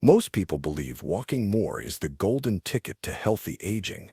Most people believe walking more is the golden ticket to healthy aging.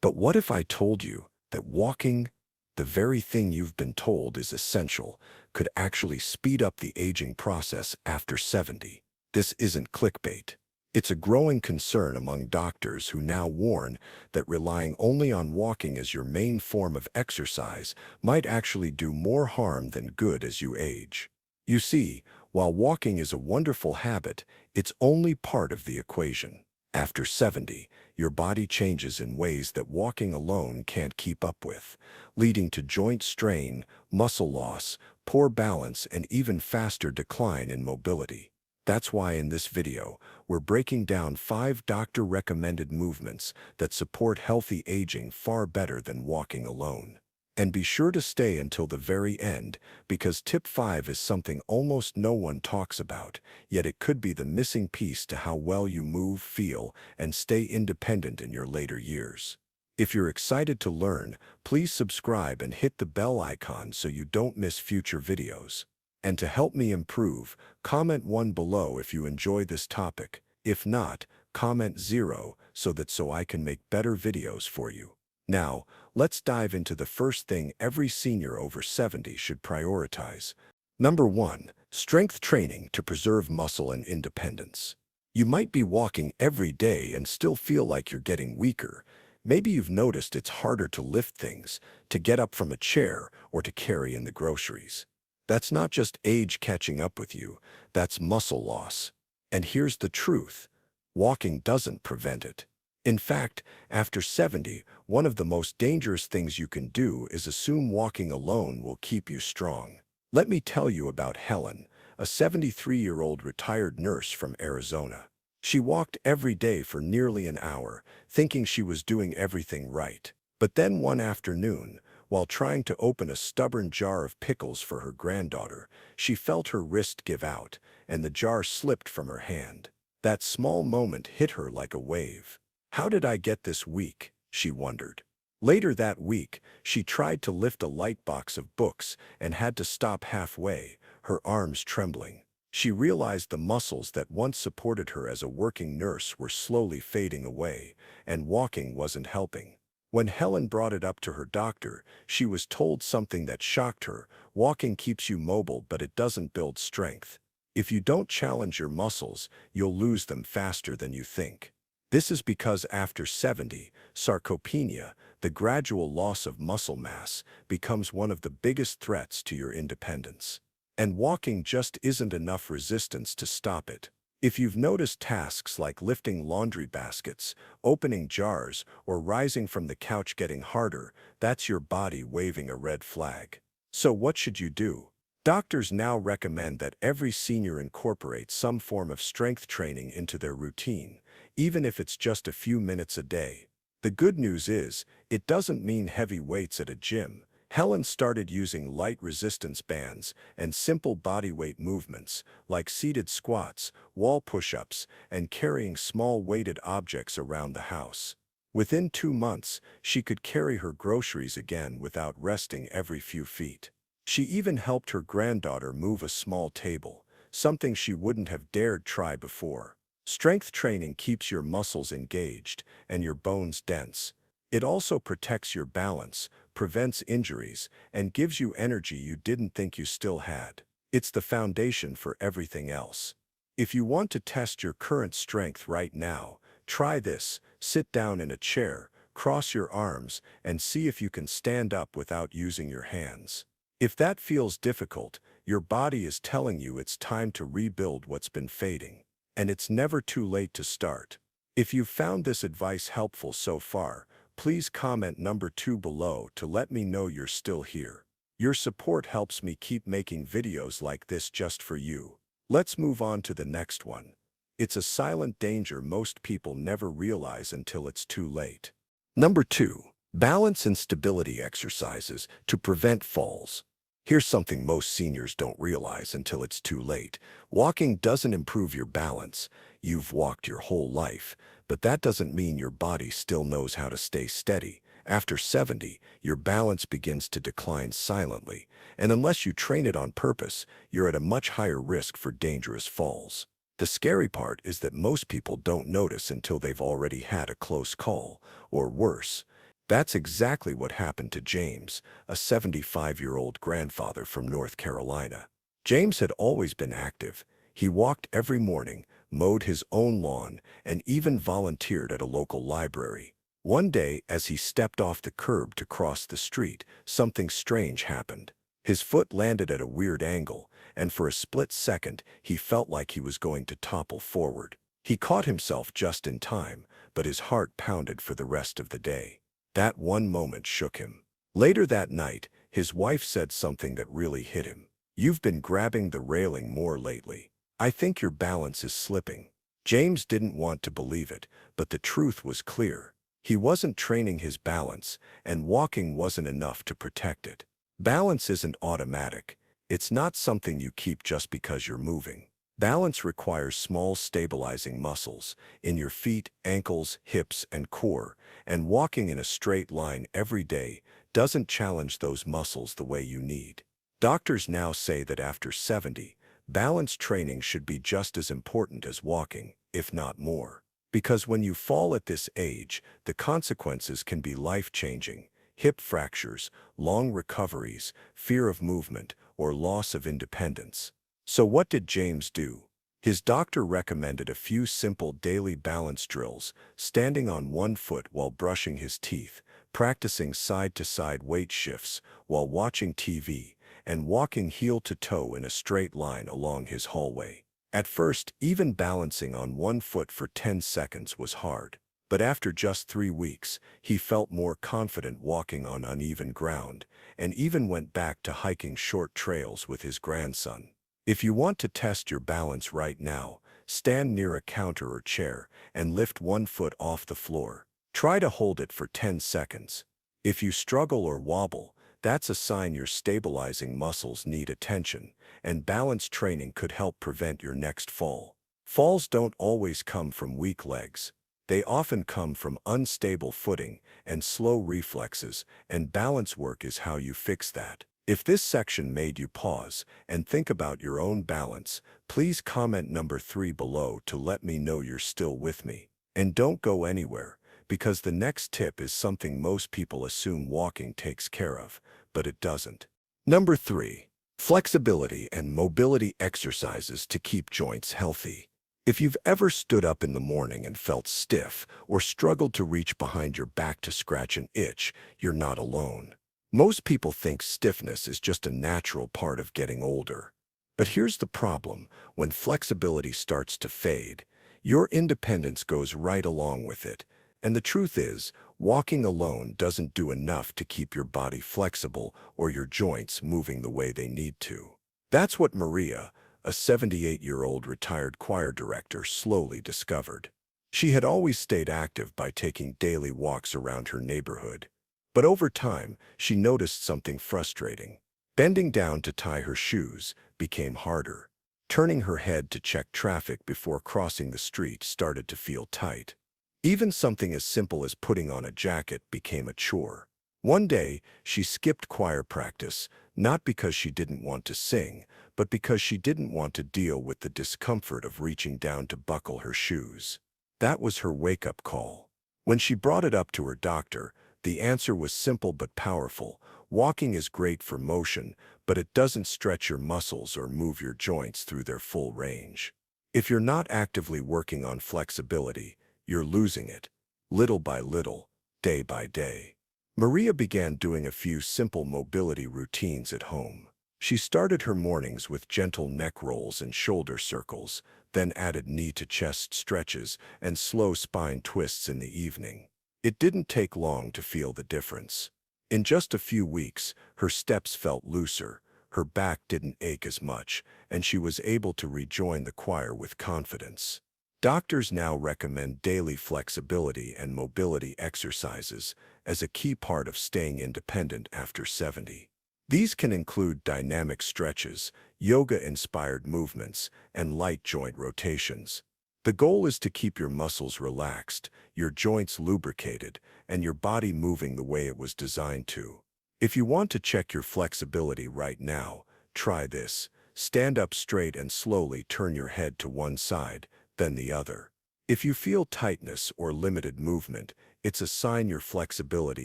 But what if I told you that walking, the very thing you've been told is essential, could actually speed up the aging process after 70? This isn't clickbait. It's a growing concern among doctors who now warn that relying only on walking as your main form of exercise might actually do more harm than good as you age. You see, while walking is a wonderful habit, it's only part of the equation. After 70, your body changes in ways that walking alone can't keep up with, leading to joint strain, muscle loss, poor balance, and even faster decline in mobility. That's why in this video, we're breaking down 5 doctor-recommended movements that support healthy aging far better than walking alone. And be sure to stay until the very end, because tip 5 is something almost no one talks about, yet it could be the missing piece to how well you move, feel, and stay independent in your later years. If you're excited to learn, please subscribe and hit the bell icon so you don't miss future videos. And to help me improve, comment 1 below if you enjoy this topic. If not, comment 0 so I can make better videos for you. Now, let's dive into the first thing every senior over 70 should prioritize. Number 1. Strength training to preserve muscle and independence. You might be walking every day and still feel like you're getting weaker. Maybe you've noticed it's harder to lift things, to get up from a chair, or to carry in the groceries. That's not just age catching up with you, that's muscle loss. And here's the truth: walking doesn't prevent it. In fact, after 70, one of the most dangerous things you can do is assume walking alone will keep you strong. Let me tell you about Helen, a 73-year-old retired nurse from Arizona. She walked every day for nearly an hour, thinking she was doing everything right. But then one afternoon, while trying to open a stubborn jar of pickles for her granddaughter, she felt her wrist give out, and the jar slipped from her hand. That small moment hit her like a wave. How did I get this weak? She wondered. Later that week, she tried to lift a light box of books and had to stop halfway, her arms trembling. She realized the muscles that once supported her as a working nurse were slowly fading away, and walking wasn't helping. When Helen brought it up to her doctor, she was told something that shocked her: walking keeps you mobile, but it doesn't build strength. If you don't challenge your muscles, you'll lose them faster than you think. This is because after 70, sarcopenia, the gradual loss of muscle mass, becomes one of the biggest threats to your independence. And walking just isn't enough resistance to stop it. If you've noticed tasks like lifting laundry baskets, opening jars, or rising from the couch getting harder, that's your body waving a red flag. So what should you do? Doctors now recommend that every senior incorporate some form of strength training into their routine, even if it's just a few minutes a day. The good news is, it doesn't mean heavy weights at a gym. Helen started using light resistance bands and simple bodyweight movements like seated squats, wall push-ups, and carrying small weighted objects around the house. Within 2 months, she could carry her groceries again without resting every few feet. She even helped her granddaughter move a small table, something she wouldn't have dared try before. Strength training keeps your muscles engaged and your bones dense. It also protects your balance, prevents injuries, and gives you energy you didn't think you still had. It's the foundation for everything else. If you want to test your current strength right now, try this: sit down in a chair, cross your arms, and see if you can stand up without using your hands. If that feels difficult, your body is telling you it's time to rebuild what's been fading. And it's never too late to start. If you've found this advice helpful so far, please comment number 2 below to let me know you're still here. Your support helps me keep making videos like this just for you. Let's move on to the next one. It's a silent danger most people never realize until it's too late. Number 2. Balance and stability exercises to prevent falls. Here's something most seniors don't realize until it's too late. Walking doesn't improve your balance. You've walked your whole life, but that doesn't mean your body still knows how to stay steady. After 70, your balance begins to decline silently, and unless you train it on purpose, you're at a much higher risk for dangerous falls. The scary part is that most people don't notice until they've already had a close call, or worse. That's exactly what happened to James, a 75-year-old grandfather from North Carolina. James had always been active. He walked every morning, mowed his own lawn, and even volunteered at a local library. One day, as he stepped off the curb to cross the street, something strange happened. His foot landed at a weird angle, and for a split second, he felt like he was going to topple forward. He caught himself just in time, but his heart pounded for the rest of the day. That one moment shook him. Later that night, his wife said something that really hit him. "You've been grabbing the railing more lately. I think your balance is slipping." James didn't want to believe it, but the truth was clear. He wasn't training his balance, and walking wasn't enough to protect it. Balance isn't automatic. It's not something you keep just because you're moving. Balance requires small stabilizing muscles in your feet, ankles, hips, and core, and walking in a straight line every day doesn't challenge those muscles the way you need. Doctors now say that after 70, balance training should be just as important as walking, if not more. Because when you fall at this age, the consequences can be life-changing: hip fractures, long recoveries, fear of movement, or loss of independence. So what did James do? His doctor recommended a few simple daily balance drills: standing on one foot while brushing his teeth, practicing side-to-side weight shifts while watching TV, and walking heel to toe in a straight line along his hallway. At first, even balancing on one foot for 10 seconds was hard. But after just 3 weeks, he felt more confident walking on uneven ground, and even went back to hiking short trails with his grandson. If you want to test your balance right now, stand near a counter or chair and lift one foot off the floor. Try to hold it for 10 seconds. If you struggle or wobble, that's a sign your stabilizing muscles need attention, and balance training could help prevent your next fall. Falls don't always come from weak legs. They often come from unstable footing and slow reflexes, and balance work is how you fix that. If this section made you pause and think about your own balance, please comment number 3 below to let me know you're still with me. And don't go anywhere, because the next tip is something most people assume walking takes care of, but it doesn't. Number 3. Flexibility and mobility exercises to keep joints healthy. If you've ever stood up in the morning and felt stiff, or struggled to reach behind your back to scratch an itch, you're not alone. Most people think stiffness is just a natural part of getting older. But here's the problem: when flexibility starts to fade, your independence goes right along with it. And the truth is, walking alone doesn't do enough to keep your body flexible or your joints moving the way they need to. That's what Maria, a 78-year-old retired choir director, slowly discovered. She had always stayed active by taking daily walks around her neighborhood. But over time, she noticed something frustrating. Bending down to tie her shoes became harder. Turning her head to check traffic before crossing the street started to feel tight. Even something as simple as putting on a jacket became a chore. One day, she skipped choir practice, not because she didn't want to sing, but because she didn't want to deal with the discomfort of reaching down to buckle her shoes. That was her wake-up call. When she brought it up to her doctor, the answer was simple but powerful: walking is great for motion, but it doesn't stretch your muscles or move your joints through their full range. If you're not actively working on flexibility, you're losing it, little by little, day by day. Maria began doing a few simple mobility routines at home. She started her mornings with gentle neck rolls and shoulder circles, then added knee-to-chest stretches and slow spine twists in the evening. It didn't take long to feel the difference. In just a few weeks, her steps felt looser, her back didn't ache as much, and she was able to rejoin the choir with confidence. Doctors now recommend daily flexibility and mobility exercises as a key part of staying independent after 70. These can include dynamic stretches, yoga-inspired movements, and light joint rotations. The goal is to keep your muscles relaxed, your joints lubricated, and your body moving the way it was designed to. If you want to check your flexibility right now, try this. Stand up straight and slowly turn your head to one side, then the other. If you feel tightness or limited movement, it's a sign your flexibility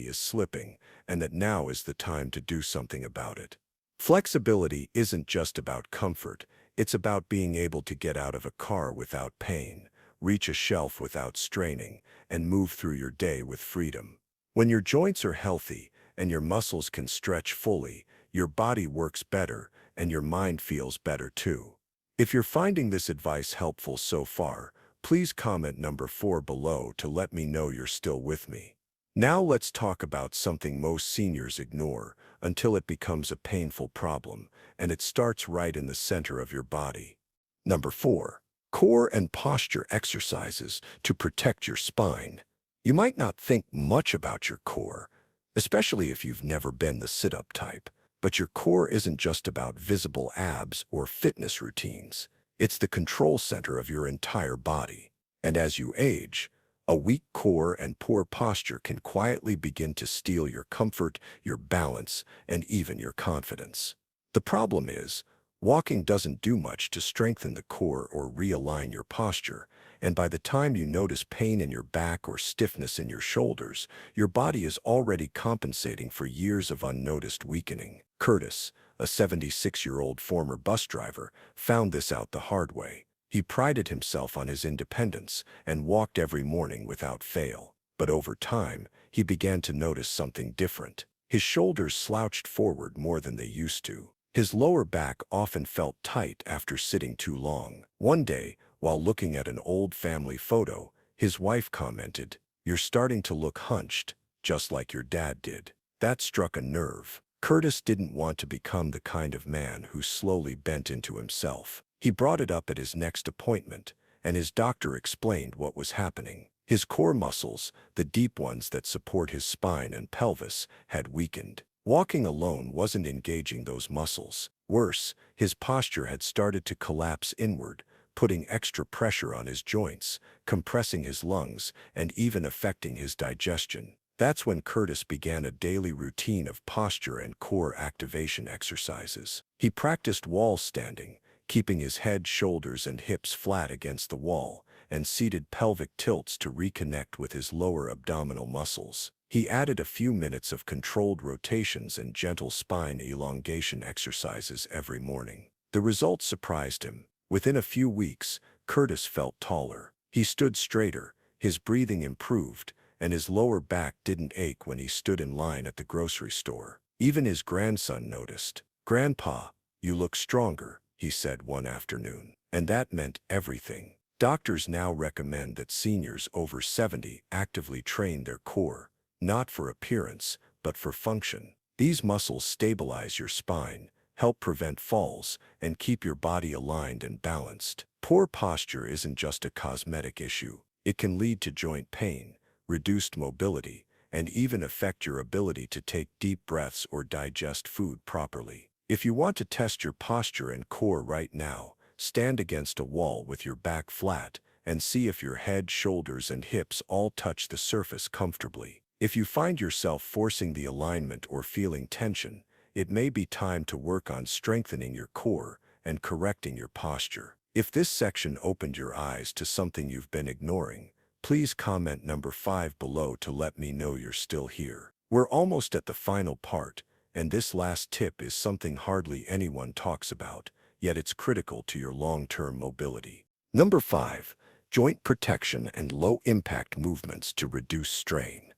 is slipping and that now is the time to do something about it. Flexibility isn't just about comfort, it's about being able to get out of a car without pain, reach a shelf without straining, and move through your day with freedom. When your joints are healthy and your muscles can stretch fully, your body works better and your mind feels better too. If you're finding this advice helpful so far, please comment number 4 below to let me know you're still with me. Now let's talk about something most seniors ignore until it becomes a painful problem, and it starts right in the center of your body. Number 4. Core and posture exercises to protect your spine. You might not think much about your core, especially if you've never been the sit-up type. But your core isn't just about visible abs or fitness routines. It's the control center of your entire body. And as you age, a weak core and poor posture can quietly begin to steal your comfort, your balance, and even your confidence. The problem is, walking doesn't do much to strengthen the core or realign your posture, and by the time you notice pain in your back or stiffness in your shoulders, your body is already compensating for years of unnoticed weakening. Curtis, a 76-year-old former bus driver, found this out the hard way. He prided himself on his independence and walked every morning without fail. But over time, he began to notice something different. His shoulders slouched forward more than they used to. His lower back often felt tight after sitting too long. One day, while looking at an old family photo, his wife commented, "You're starting to look hunched, just like your dad did." That struck a nerve. Curtis didn't want to become the kind of man who slowly bent into himself. He brought it up at his next appointment, and his doctor explained what was happening. His core muscles, the deep ones that support his spine and pelvis, had weakened. Walking alone wasn't engaging those muscles. Worse, his posture had started to collapse inward, putting extra pressure on his joints, compressing his lungs, and even affecting his digestion. That's when Curtis began a daily routine of posture and core activation exercises. He practiced wall standing, keeping his head, shoulders, and hips flat against the wall, and seated pelvic tilts to reconnect with his lower abdominal muscles. He added a few minutes of controlled rotations and gentle spine elongation exercises every morning. The results surprised him. Within a few weeks, Curtis felt taller. He stood straighter, his breathing improved, and his lower back didn't ache when he stood in line at the grocery store. Even his grandson noticed. "Grandpa, you look stronger," he said one afternoon. And that meant everything. Doctors now recommend that seniors over 70 actively train their core, not for appearance, but for function. These muscles stabilize your spine, help prevent falls, and keep your body aligned and balanced. Poor posture isn't just a cosmetic issue. It can lead to joint pain, reduced mobility, and even affect your ability to take deep breaths or digest food properly. If you want to test your posture and core right now, stand against a wall with your back flat and see if your head, shoulders, and hips all touch the surface comfortably. If you find yourself forcing the alignment or feeling tension, it may be time to work on strengthening your core and correcting your posture. If this section opened your eyes to something you've been ignoring, please comment number 5 below to let me know you're still here. We're almost at the final part, and this last tip is something hardly anyone talks about, yet it's critical to your long-term mobility. Number 5. Joint protection and low-impact movements to reduce strain.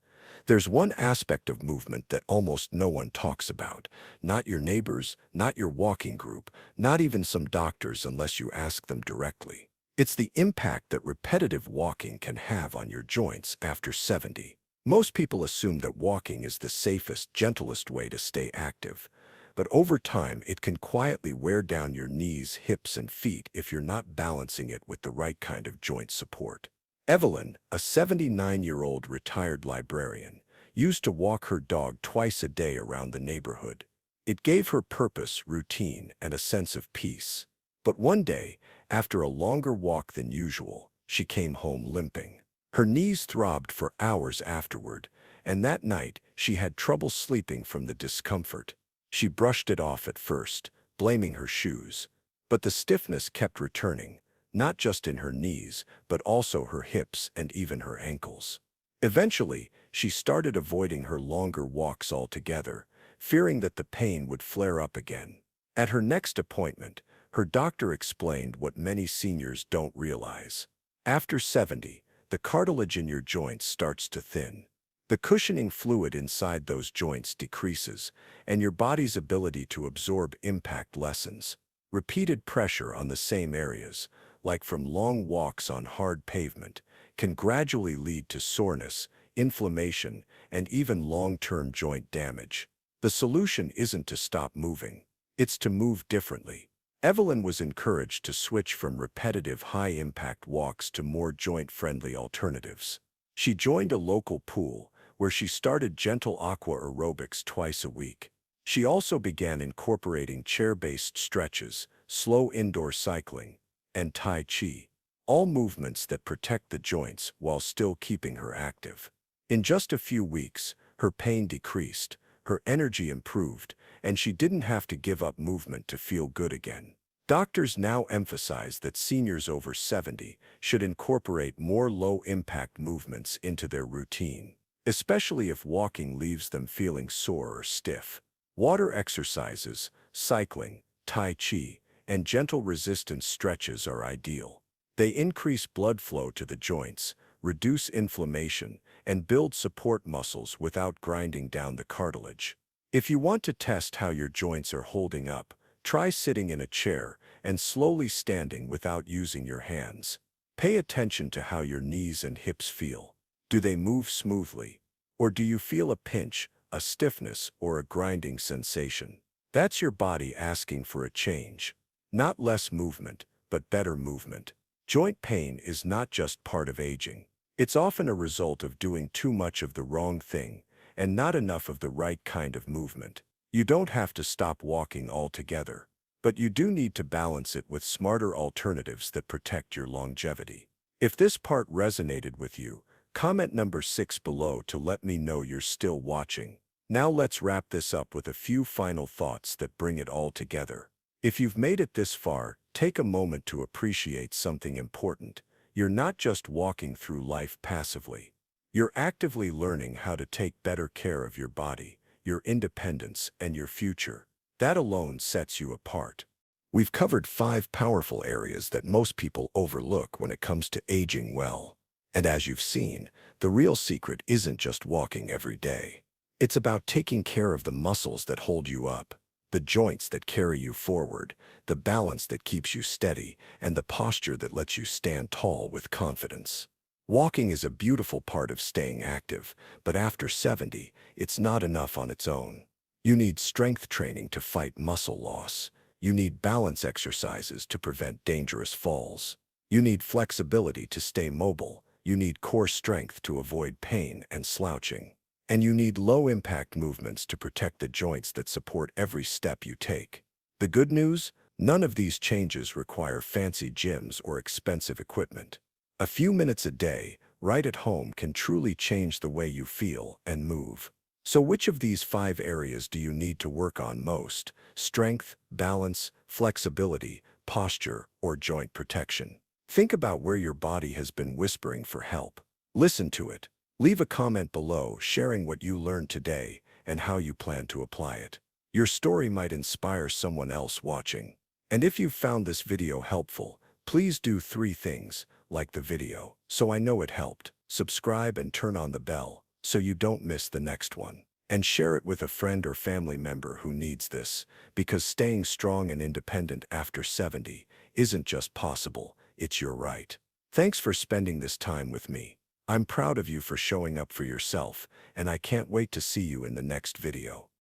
There's one aspect of movement that almost no one talks about. Not your neighbors, not your walking group, not even some doctors unless you ask them directly. It's the impact that repetitive walking can have on your joints after 70. Most people assume that walking is the safest, gentlest way to stay active. But over time, it can quietly wear down your knees, hips, and feet if you're not balancing it with the right kind of joint support. Evelyn, a 79-year-old retired librarian, used to walk her dog twice a day around the neighborhood. It gave her purpose, routine, and a sense of peace. But one day, after a longer walk than usual, she came home limping. Her knees throbbed for hours afterward, and that night she had trouble sleeping from the discomfort. She brushed it off at first, blaming her shoes. But the stiffness kept returning, not just in her knees, but also her hips and even her ankles. Eventually, she started avoiding her longer walks altogether, fearing that the pain would flare up again. At her next appointment, her doctor explained what many seniors don't realize. After 70, the cartilage in your joints starts to thin. The cushioning fluid inside those joints decreases, and your body's ability to absorb impact lessens. Repeated pressure on the same areas, like from long walks on hard pavement, can gradually lead to soreness, inflammation, and even long-term joint damage. The solution isn't to stop moving. It's to move differently. Evelyn was encouraged to switch from repetitive high-impact walks to more joint-friendly alternatives. She joined a local pool, where she started gentle aqua aerobics twice a week. She also began incorporating chair-based stretches, slow indoor cycling, and Tai Chi, all movements that protect the joints while still keeping her active. In just a few weeks, her pain decreased, her energy improved, and she didn't have to give up movement to feel good again. Doctors now emphasize that seniors over 70 should incorporate more low-impact movements into their routine, especially if walking leaves them feeling sore or stiff. Water exercises, cycling, Tai Chi, and gentle resistance stretches are ideal. They increase blood flow to the joints, reduce inflammation, and build support muscles without grinding down the cartilage. If you want to test how your joints are holding up, try sitting in a chair and slowly standing without using your hands. Pay attention to how your knees and hips feel. Do they move smoothly? Or do you feel a pinch, a stiffness, or a grinding sensation? That's your body asking for a change. Not less movement, but better movement. Joint pain is not just part of aging. It's often a result of doing too much of the wrong thing and not enough of the right kind of movement. You don't have to stop walking altogether, but you do need to balance it with smarter alternatives that protect your longevity. If this part resonated with you, comment number 6 below to let me know you're still watching. Now let's wrap this up with a few final thoughts that bring it all together. If you've made it this far, take a moment to appreciate something important. You're not just walking through life passively. You're actively learning how to take better care of your body, your independence, and your future. That alone sets you apart. We've covered 5 powerful areas that most people overlook when it comes to aging well. And as you've seen, the real secret isn't just walking every day. It's about taking care of the muscles that hold you up, the joints that carry you forward, the balance that keeps you steady, and the posture that lets you stand tall with confidence. Walking is a beautiful part of staying active, but after 70, it's not enough on its own. You need strength training to fight muscle loss. You need balance exercises to prevent dangerous falls. You need flexibility to stay mobile. You need core strength to avoid pain and slouching. And you need low-impact movements to protect the joints that support every step you take. The good news? None of these changes require fancy gyms or expensive equipment. A few minutes a day, right at home, can truly change the way you feel and move. So which of these 5 areas do you need to work on most? Strength, balance, flexibility, posture, or joint protection? Think about where your body has been whispering for help. Listen to it. Leave a comment below sharing what you learned today and how you plan to apply it. Your story might inspire someone else watching. And if you found this video helpful, please do 3 things. Like the video, so I know it helped. Subscribe and turn on the bell, so you don't miss the next one. And share it with a friend or family member who needs this, because staying strong and independent after 70 isn't just possible, it's your right. Thanks for spending this time with me. I'm proud of you for showing up for yourself, and I can't wait to see you in the next video.